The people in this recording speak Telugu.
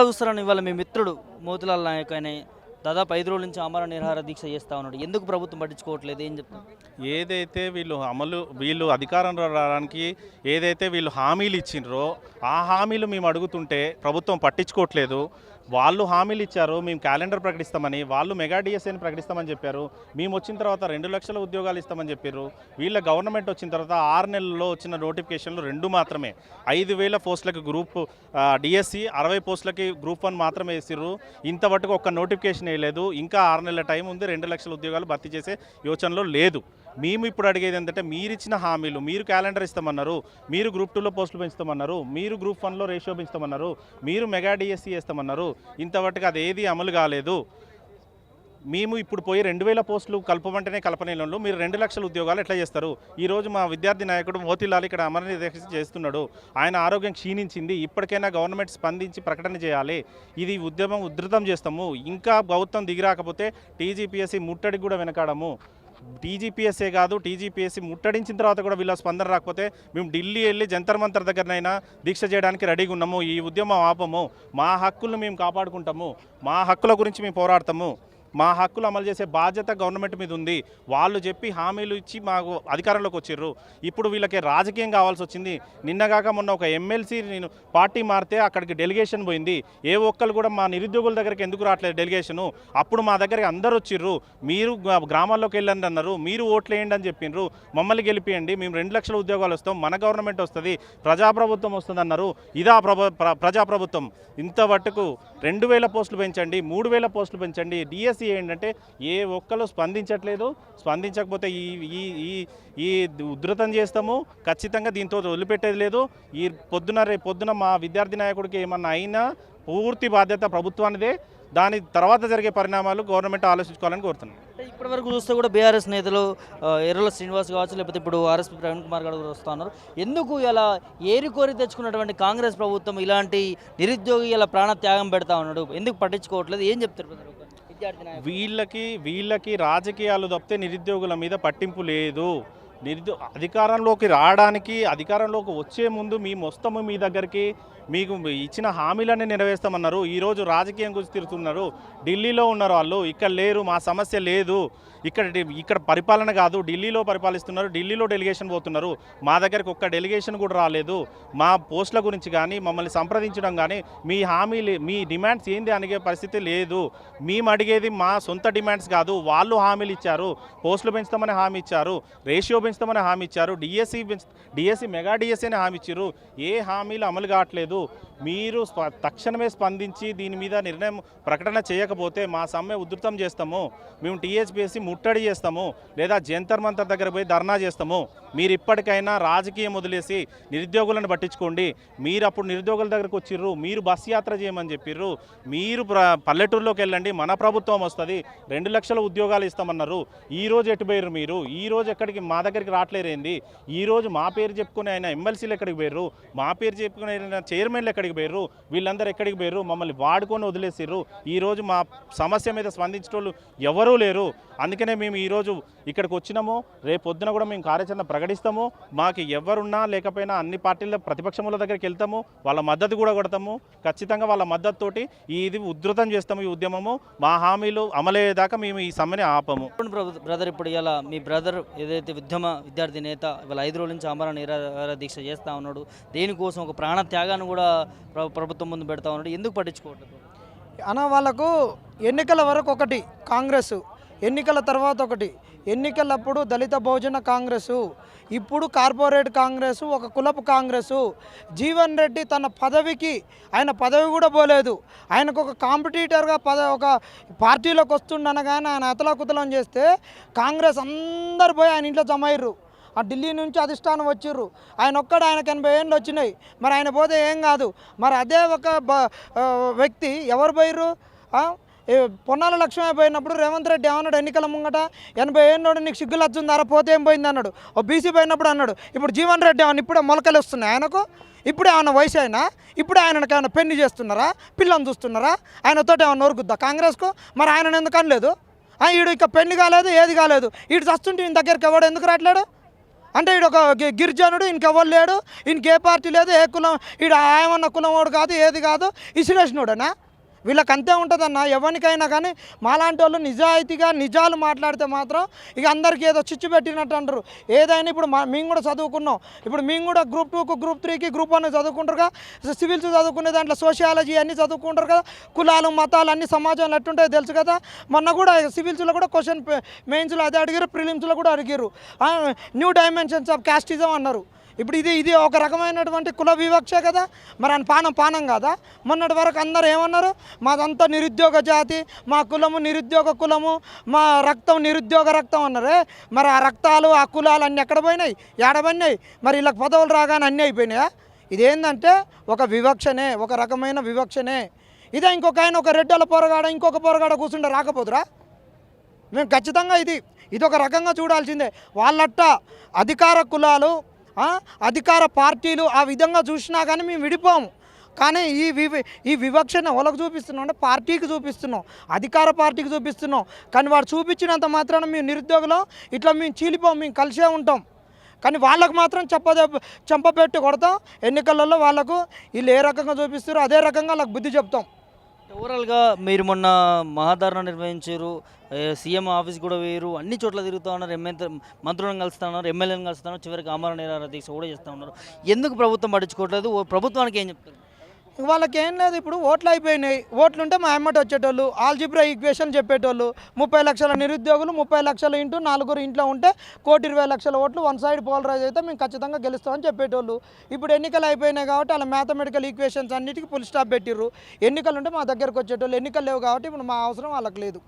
చూస్తారని ఇవాళ మీ మిత్రుడు మోతిలాల్ నాయక్ ఆయన దాదాపు 5 రోజుల నుంచి ఆమరణ నిరాహార దీక్ష చేస్తా ఉన్నాడు. ఎందుకు ప్రభుత్వం పట్టించుకోవట్లేదు ఏం చెప్తారు? ఏదైతే వీళ్ళు అధికారంలో రావడానికి ఏదైతే వీళ్ళు హామీలు ఇచ్చిండ్రో ఆ హామీలు మేము అడుగుతుంటే ప్రభుత్వం పట్టించుకోవట్లేదు. వాళ్ళు హామీలు ఇచ్చారు, మేము క్యాలెండర్ ప్రకటిస్తామని, వాళ్ళు మెగా డిఎస్ఏని ప్రకటిస్తామని చెప్పారు. మేము వచ్చిన తర్వాత 2 లక్షల ఉద్యోగాలు ఇస్తామని చెప్పారు. వీళ్ళ గవర్నమెంట్ వచ్చిన తర్వాత 6 నెలల్లో వచ్చిన నోటిఫికేషన్లు 2 మాత్రమే. 5,000 పోస్టులకి గ్రూప్ డిఎస్సి, 60 పోస్టులకి గ్రూప్ 1 మాత్రమే వేసిర్రు. ఇంతవరకు ఒక్క నోటిఫికేషన్ వేయలేదు. ఇంకా 6 నెలల టైం ఉంది. 2 లక్షల ఉద్యోగాలు భర్తీ చేసే యోచనలో లేదు. మేము ఇప్పుడు అడిగేది ఏంటంటే, మీరు ఇచ్చిన హామీలు, మీరు క్యాలెండర్ ఇస్తామన్నారు, మీరు గ్రూప్ 2లో పోస్టులు పెంచుతామన్నారు, మీరు గ్రూప్ 1లో రేషియో పెంచుతామన్నారు, మీరు మెగా డిఎస్సి వేస్తామన్నారు. ఇంతవరకు అది ఏది అమలు కాలేదు. మేము ఇప్పుడు పోయి 2,000 పోస్టులు కలపమంటేనే కలపనేళ్ళు, మీరు 2 లక్షల ఉద్యోగాలు ఎట్లా చేస్తారు? ఈరోజు మా విద్యార్థి నాయకుడు మోతిలాల్ ఇక్కడ అమరణ దీక్ష చేస్తున్నాడు. ఆయన ఆరోగ్యం క్షీణించింది. ఇప్పటికైనా గవర్నమెంట్ స్పందించి ప్రకటన చేయాలి. ఇది ఉద్యమం ఉధృతం చేస్తాము. ఇంకా ప్రభుత్వం దిగిరాకపోతే టీజీపీఎస్సీ ముట్టడికి కూడా వెనకాడము. టీజీపీఎస్సీ కాదు, టీజీపీఎస్సీ ముట్టడించిన తర్వాత కూడా వీళ్ళ స్పందన రాకపోతే మేము ఢిల్లీ వెళ్ళి జంతర్ మంతర్ దగ్గరనైనా దీక్ష చేయడానికి రెడీగా ఉన్నాము. ఈ ఉద్యమం ఆపము. మా హక్కులను మేము కాపాడుకుంటాము. మా హక్కుల గురించి మేము పోరాడతాము. మా హక్కులు అమలు చేసే బాధ్యత గవర్నమెంట్ మీద ఉంది. వాళ్ళు చెప్పి హామీలు ఇచ్చి మాకు అధికారంలోకి వచ్చిర్రు. ఇప్పుడు వీళ్ళకి రాజకీయం కావాల్సి వచ్చింది. నిన్నగాక మొన్న ఒక ఎమ్మెల్సీ నేను పార్టీ మారితే అక్కడికి డెలిగేషన్ పోయింది. ఏ ఒక్కరు కూడా మా నిరుద్యోగుల దగ్గరికి ఎందుకు రావట్లేదు డెలిగేషను? అప్పుడు మా దగ్గరికి అందరు వచ్చిర్రు. మీరు గ్రామాల్లోకి వెళ్ళండి అన్నారు, మీరు ఓట్లు వేయండి అని చెప్పిండ్రు. మమ్మల్ని గెలిపియండి, మేము 2 లక్షల ఉద్యోగాలు వస్తాం, మన గవర్నమెంట్ వస్తుంది, ప్రజాప్రభుత్వం వస్తుంది అన్నారు. ఇదా ప్రజాప్రభుత్వం? ఇంతవరకు 2,000 పోస్టులు పెంచండి, 3,000 పోస్టులు పెంచండి, డిఎస్సి ఏంటంటే ఏ ఒక్కరు స్పందించట్లేదు. స్పందించకపోతే ఈ ఉధృతం చేస్తాము. ఖచ్చితంగా దీంతో వదిలిపెట్టేది లేదు. రేపు పొద్దున మా విద్యార్థి నాయకుడికి ఏమన్నా అయినా పూర్తి బాధ్యత ప్రభుత్వానిదే. దాని తర్వాత జరిగే పరిణామాలు గవర్నమెంట్ ఆలోచించుకోవాలని కోరుతున్నాను. ఇప్పటి వరకు చూస్తే కూడా బీఆర్ఎస్ నేతలు ఎర్రల శ్రీనివాస్ కావచ్చు, లేకపోతే ఇప్పుడు ఆర్ఎస్పీ ప్రవీణ్ కుమార్ గారు కూడా వస్తున్నారు. ఎందుకు ఇలా ఏరి కోరి తెచ్చుకున్నటువంటి కాంగ్రెస్ ప్రభుత్వం ఇలాంటి నిరుద్యోగి ఇలా ప్రాణ త్యాగం పెడతా ఉన్నాడు? ఎందుకు పట్టించుకోవట్లేదు? ఏం చెప్తారు? వీళ్ళకి రాజకీయాలు తప్పితే నిరుద్యోగుల మీద పట్టింపు లేదు. అధికారంలోకి వచ్చే ముందు మేము వస్తాము మీ దగ్గరికి, మీకు ఇచ్చిన హామీలన్నీ నెరవేర్స్తామన్నారు. ఈరోజు రాజకీయం గురించి తిరుగుతున్నారు. ఢిల్లీలో ఉన్నారు వాళ్ళు, ఇక్కడ లేరు. మా సమస్య లేదు. ఇక్కడ పరిపాలన కాదు, ఢిల్లీలో పరిపాలిస్తున్నారు. ఢిల్లీలో డెలిగేషన్ పోతున్నారు. మా దగ్గరికి ఒక్క డెలిగేషన్ కూడా రాలేదు. మా పోస్టుల గురించి కానీ మమ్మల్ని సంప్రదించడం కానీ, మీ హామీలు, మీ డిమాండ్స్ ఏంది అడిగే పరిస్థితి లేదు. మేము అడిగేది మా సొంత డిమాండ్స్ కాదు. వాళ్ళు హామీలు ఇచ్చారు. పోస్టులు పెంచుతామని హామీ ఇచ్చారు, రేషియో పెంచుతామని హామీ ఇచ్చారు, డిఎస్సి మెగా డిఎస్సి అని హామీ ఇచ్చారు. ఏ హామీలు అమలు కావట్లేదు. మీరు తక్షణమే స్పందించి దీని మీద నిర్ణయం ప్రకటన చేయకపోతే మా సమ్మె ఉధృతం చేస్తాము. మేము టీహెచ్పీఎస్సీ ముట్టడి చేస్తాము, లేదా జంతర్ మంతర్ దగ్గర పోయి ధర్నా చేస్తాము. మీరు ఇప్పటికైనా రాజకీయం వదిలేసి నిరుద్యోగులను పట్టించుకోండి. మీరు అప్పుడు నిరుద్యోగుల దగ్గరకు వచ్చిర్రు, మీరు బస్ యాత్ర చేయమని చెప్పిర్రు. మీరు పల్లెటూరులోకి వెళ్ళండి, మన ప్రభుత్వం వస్తుంది, 2 లక్షల ఉద్యోగాలు ఇస్తామన్నారు. ఈరోజు ఎటుపోయారు మీరు? ఈరోజు ఎక్కడికి మా దగ్గరికి రావట్లేరేంది? ఈరోజు మా పేరు చెప్పుకుని ఆయన ఎమ్మెల్సీలు ఎక్కడికి పోయారు? మా పేరు చెప్పుకుని ఆయన చైర్మన్లు ఎక్కడికి పోయారు? వీళ్ళందరూ ఎక్కడికి పోయారు? మమ్మల్ని వాడుకొని వదిలేసిర్రు. ఈరోజు మా సమస్య మీద స్పందించేటోళ్ళు ఎవరూ లేరు. అందుకనే మేము ఈరోజు ఇక్కడికి వచ్చినాము. రేపు పొద్దున కూడా మేము కార్యాచరణ ప్రకటిస్తాము. మాకు ఎవరున్నా లేకపోయినా అన్ని పార్టీల ప్రతిపక్షముల దగ్గరికి వెళ్తాము, వాళ్ళ మద్దతు కూడా కొడతాము. ఖచ్చితంగా వాళ్ళ మద్దతుతోటి ఇది ఉధృతం చేస్తాము. ఈ ఉద్యమము మా హామీలు అమలయ్యేదాకా మేము ఈ సమ్మెని ఆపము. బ్రదర్, ఇప్పుడు ఇలా మీ బ్రదర్ ఏదైతే విద్యార్థి నేత ఇవాళ 5 రోజుల నుంచి ఆమరణ నిరాహార దీక్ష చేస్తూ ఉన్నాడు, దేనికోసం ఒక ప్రాణ త్యాగాన్ని కూడా ప్రభుత్వం ముందు పెడతా ఉన్నాడు. ఎందుకు పట్టించుకోవట్లేదు అన్న? వాళ్ళకు ఎన్నికల వరకు ఒకటి కాంగ్రెస్, ఎన్నికల తర్వాత ఒకటి. ఎన్నికలప్పుడు దళిత బహుజన కాంగ్రెసు, ఇప్పుడు కార్పొరేట్ కాంగ్రెసు, ఒక కులపు కాంగ్రెసు. జీవన్ రెడ్డి తన పదవికి, ఆయన పదవి కూడా పోలేదు. ఆయనకు ఒక కాంపిటీటర్గా ఒక పార్టీలోకి వస్తుండనగానే ఆయన అతలాకుతలం చేస్తే కాంగ్రెస్ అందరు పోయి ఆయన ఇంట్లో జమ అయ్యారు. ఆ ఢిల్లీ నుంచి అధిష్టానం వచ్చిర్రు. ఆయనకు 80 ఏళ్ళు వచ్చినాయి. మరి ఆయన పోతే ఏం కాదు. మరి అదే ఒక వ్యక్తి ఎవరు పోయిర్రు? పొన్నాల లక్ష్మీ పోయినప్పుడు రేవంత్ రెడ్డి ఏమన్నాడు ఎన్నికల ముంగట? 80 ఏళ్ళోడు నీకు సిగ్గులు వచ్చుందారా, పోతే ఏం పోయింది అన్నాడు. ఓ బీసీ పోయినప్పుడు అన్నాడు. ఇప్పుడు జీవన్ రెడ్డి ఏమన్నా ఇప్పుడే మొలకలు వస్తున్నాయి ఆయనకు? ఇప్పుడే ఏమన్నా వయసు అయినా? ఇప్పుడే ఆయనకి ఏమైనా పెళ్లి చేస్తున్నారా? పిల్లని చూస్తున్నారా? ఆయనతోటి ఏమన్నా నోరుకుద్దా కాంగ్రెస్కు? మరి ఆయనను ఎందుకు అనలేదు? ఈడు ఇక పెళ్లి కాలేదు, ఏది కాలేదు. ఈడు చస్తుంటే ఈయన దగ్గరికి ఎవడు ఎందుకు రావట్లేడు? అంటే ఈడు ఒక గిరిజనుడు, ఇంకెవరు లేడు, ఇంకే పార్టీ లేదు, ఏ కులం, ఈడు ఏమన్నా కులం వాడు కాదు, ఏది కాదు, ఇసిరేసినోడనా? వీళ్ళకి అంతే ఉంటుందన్న. ఎవరికైనా కానీ మాలాంటి వాళ్ళు నిజాయితీగా నిజాలు మాట్లాడితే మాత్రం ఇక అందరికీ ఏదో చిచ్చు పెట్టినట్టు అంటారు. ఏదైనా ఇప్పుడు మేము కూడా చదువుకున్నాం, ఇప్పుడు మేము కూడా గ్రూప్ 2కు గ్రూప్ 3కి గ్రూప్ 1 చదువుకుంటారుగా, సివిల్స్ చదువుకునే దాంట్లో సోషియాలజీ అన్నీ చదువుకుంటారు కదా, కులాలు మతాలు అన్ని సమాజంలో ఎట్టుంటాయో తెలుసు కదా. మొన్న కూడా సివిల్స్లో కూడా క్వశ్చన్ మెయిన్స్లో అదే అడిగారు, ప్రిలిమ్స్లో కూడా అడిగారు, న్యూ డైమెన్షన్స్ ఆఫ్ క్యాస్టిజం అన్నారు. ఇప్పుడు ఇది ఒక రకమైనటువంటి కుల వివక్ష కదా, మరి ఆయన పానం కాదా? మొన్నటి వరకు అందరూ ఏమన్నారు, మాదంతా నిరుద్యోగ జాతి, మా కులము నిరుద్యోగ కులము, మా రక్తం నిరుద్యోగ రక్తం అన్నారే. మరి ఆ రక్తాలు ఆ కులాలు అన్నీ ఎక్కడ పోయినాయి, ఏడబడినాయి? మరి వీళ్ళకి పదవులు రాగానే అన్నీ అయిపోయినాయా? ఇదేంటంటే ఒక వివక్షనే, ఒక రకమైన వివక్షనే. ఇదే ఇంకొక ఆయన ఒక రెడ్డల పొరగాడ ఇంకొక పొరగాడ కూర్చుంటే రాకపోదురా? మేము ఖచ్చితంగా ఇది ఒక రకంగా చూడాల్సిందే. వాళ్ళట్ట అధికార కులాలు, అధికార పార్టీలు ఆ విధంగా చూసినా కానీ మేము విడిపోము. కానీ ఈ వివక్షను వాళ్ళకు చూపిస్తున్నాం అంటే పార్టీకి చూపిస్తున్నాం, అధికార పార్టీకి చూపిస్తున్నాం. కానీ వాడు చూపించినంత మాత్రాన మేము నిరుద్యోగులు ఇట్లా మేము చీలిపోం, మేము కలిసే ఉంటాం. కానీ వాళ్ళకు మాత్రం చెంపపెట్టి కొడతాం. ఎన్నికలలో వాళ్ళకు వీళ్ళు ఏ రకంగా చూపిస్తారో అదే రకంగా వాళ్ళకి బుద్ధి చెప్తాం. ఓవరాల్గా మీరు మొన్న మహాధరణ నిర్వహించారు, సీఎం ఆఫీస్ కూడా వేరు, అన్ని చోట్ల తిరుగుతూ ఉన్నారు, మంత్రులను కలుస్తూ ఉన్నారు, ఎమ్మెల్యేలను కలుస్తూ ఉన్నారు, చివరికి ఆమరణ నిరాహార దీక్ష కూడా చేస్తూ ఉన్నారు. ఎందుకు ప్రభుత్వం పట్టించుకోవట్లేదు? ప్రభుత్వానికి ఏం చెప్తారు? వాళ్ళకి ఏం లేదు, ఇప్పుడు ఓట్లు అయిపోయినాయి, ఓట్లు ఉంటే మా అమ్మటి వచ్చేటోళ్ళు, ఆల్జిబ్రా ఈక్వేషన్ చెప్పేటోళ్ళు, 30 లక్షల నిరుద్యోగులు 30 లక్షలు ఇంటూ 4 ఇంట్లో ఉంటే 1,20,00,000 ఓట్లు వన్ సైడ్ పోలరైజ్ అయితే మేము ఖచ్చితంగా గెలుస్తామని చెప్పేటోళ్ళు. ఇప్పుడు ఎన్నికలు అయిపోయినాయి కాబట్టి అలా మ్యాథమెటికల్ ఈక్వేషన్స్ అన్నిటికీ ఫుల్ స్టాప్ పెట్టిర్రు. ఎన్నికలు ఉంటే మా దగ్గరకు వచ్చేటోళ్ళు, ఎన్నికలు లేవు కాబట్టి ఇప్పుడు మా అవసరం వాళ్ళకి లేదు.